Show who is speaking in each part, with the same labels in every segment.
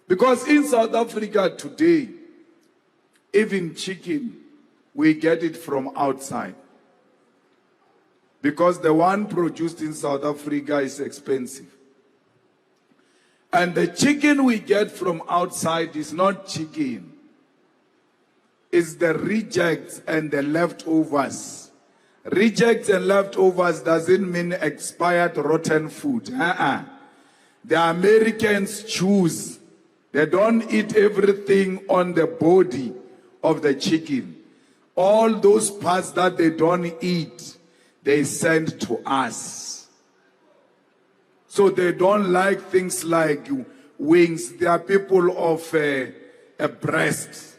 Speaker 1: Because in South Africa today, even chicken, we get it from outside. Because the one produced in South Africa is expensive. And the chicken we get from outside is not chicken. It's the rejects and the leftovers. Rejects and leftovers doesn't mean expired rotten food. The Americans choose. They don't eat everything on the body of the chicken. All those parts that they don't eat, they send to us. So they don't like things like wings. They are people of a breast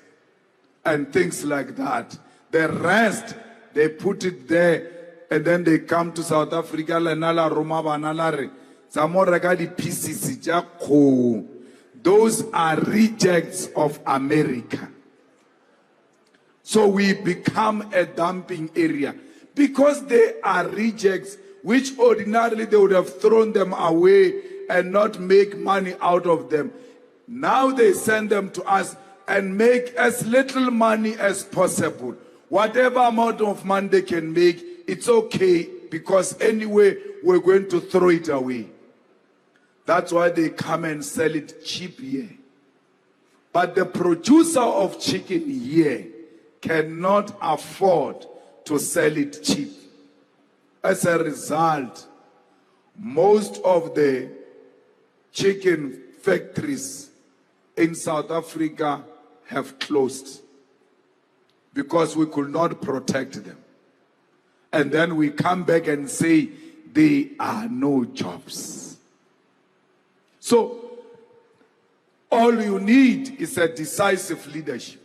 Speaker 1: and things like that. The rest, they put it there, and then they come to South Africa. Those are rejects of America. So we become a dumping area because they are rejects which ordinarily they would have thrown them away and not make money out of them. Now they send them to us and make as little money as possible. Whatever amount of money they can make, it's okay, because anyway, we're going to throw it away. That's why they come and sell it cheap here. But the producer of chicken here cannot afford to sell it cheap. As a result, most of the chicken factories in South Africa have closed because we could not protect them. And then we come back and say there are no jobs. So all you need is a decisive leadership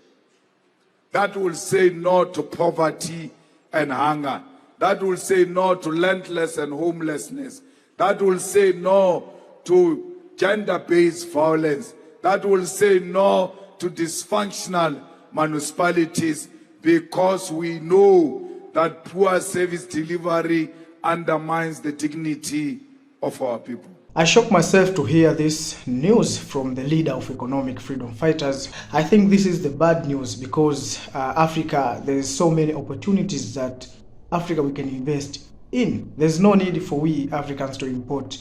Speaker 1: that will say no to poverty and hunger, that will say no to landless and homelessness, that will say no to gender-based violence, that will say no to dysfunctional municipalities, because we know that poor service delivery undermines the dignity of our people.
Speaker 2: I shocked myself to hear this news from the leader of economic freedom fighters. I think this is the bad news, because Africa, there's so many opportunities that Africa we can invest in. There's no need for we Africans to import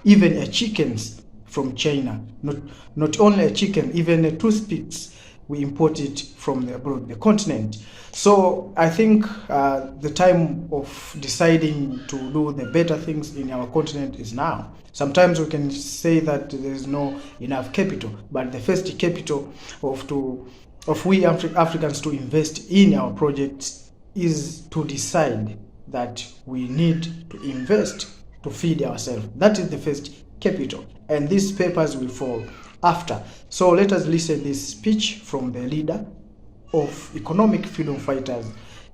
Speaker 2: even a chickens from China. Not only a chicken, even a toothpicks, we import it from the continent. So I think the time of deciding to do the better things in our continent is now. Sometimes we can say that there is no enough capital, but the first capital of we Africans to invest in our projects is to decide that we need to invest to feed ourselves. That is the first capital, and these papers will fall after. So let us listen to this speech from the leader of economic freedom fighters,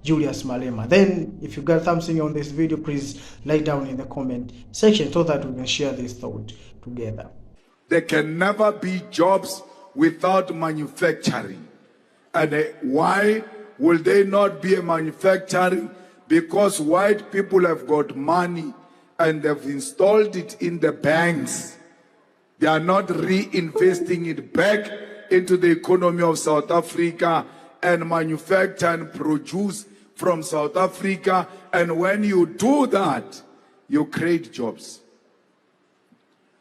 Speaker 2: Julius Malema. Then if you got something on this video, please write down in the comment section so that we can share this thought together.
Speaker 1: There can never be jobs without manufacturing. And why will there not be a manufacturing? Because white people have got money and they've installed it in the banks. They are not reinvesting it back into the economy of South Africa and manufacture and produce from South Africa. And when you do that, you create jobs.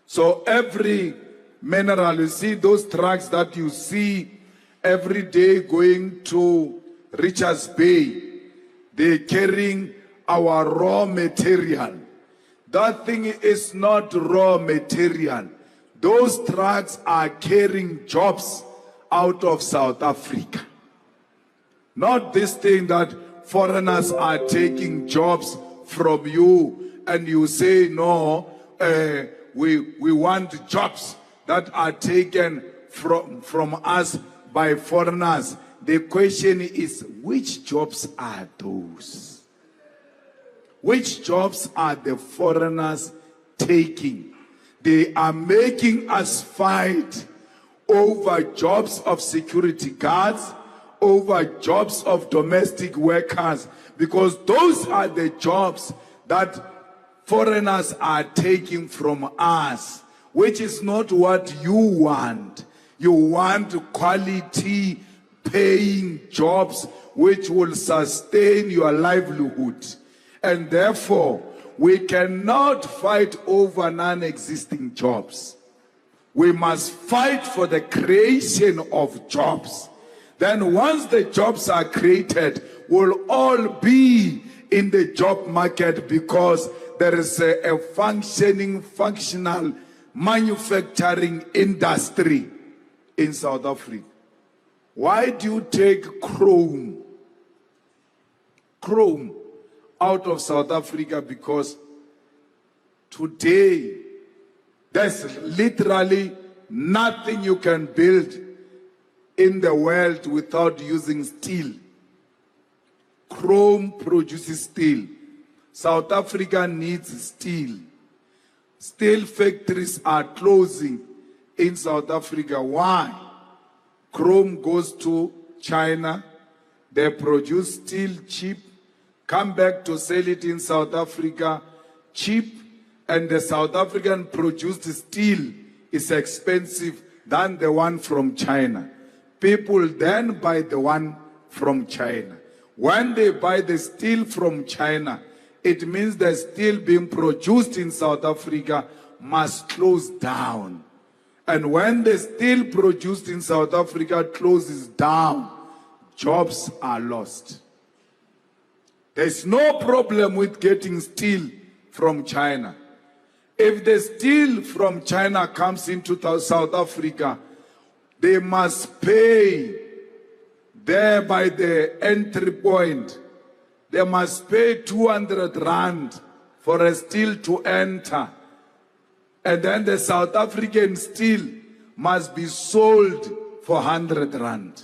Speaker 1: So every mineral, you see those trucks that you see every day going to Richards Bay, they're carrying our raw material. That thing is not raw material. Those trucks are carrying jobs out of South Africa. Not this thing that foreigners are taking jobs from you and you say, no, we want jobs that are taken from us by foreigners. The question is, which jobs are those? Which jobs are the foreigners taking? They are making us fight over jobs of security guards, over jobs of domestic workers, because those are the jobs that foreigners are taking from us, which is not what you want. You want quality paying jobs which will sustain your livelihood. And therefore, we cannot fight over non-existing jobs. We must fight for the creation of jobs. Then once the jobs are created, we'll all be in the job market because there is a functional manufacturing industry in South Africa. Why do you take chrome out of South Africa? Because today there's literally nothing you can build in the world without using steel. Chrome produces steel. South Africa needs steel. Steel factories are closing in South Africa. Why? Chrome goes to China. They produce steel cheap, come back to sell it in South Africa cheap, and the South African produced steel is expensive than the one from China. People then buy the one from China. When they buy the steel from China, it means the steel being produced in South Africa must close down. And when the steel produced in South Africa closes down, jobs are lost. There's no problem with getting steel from China. If the steel from China comes into South Africa, they must pay there by the entry point. They must pay 200 rand for a steel to enter. And then the South African steel must be sold for 100 rand.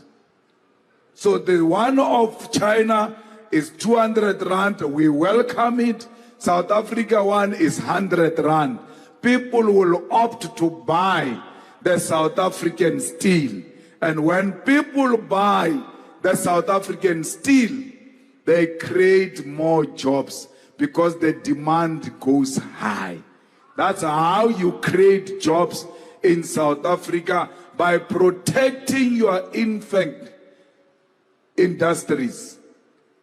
Speaker 1: So the one of China is 200 rand. We welcome it. South Africa one is 100 rand. People will opt to buy the South African steel. And when people buy the South African steel, they create more jobs because the demand goes high. That's how you create jobs in South Africa, by protecting your infant industries.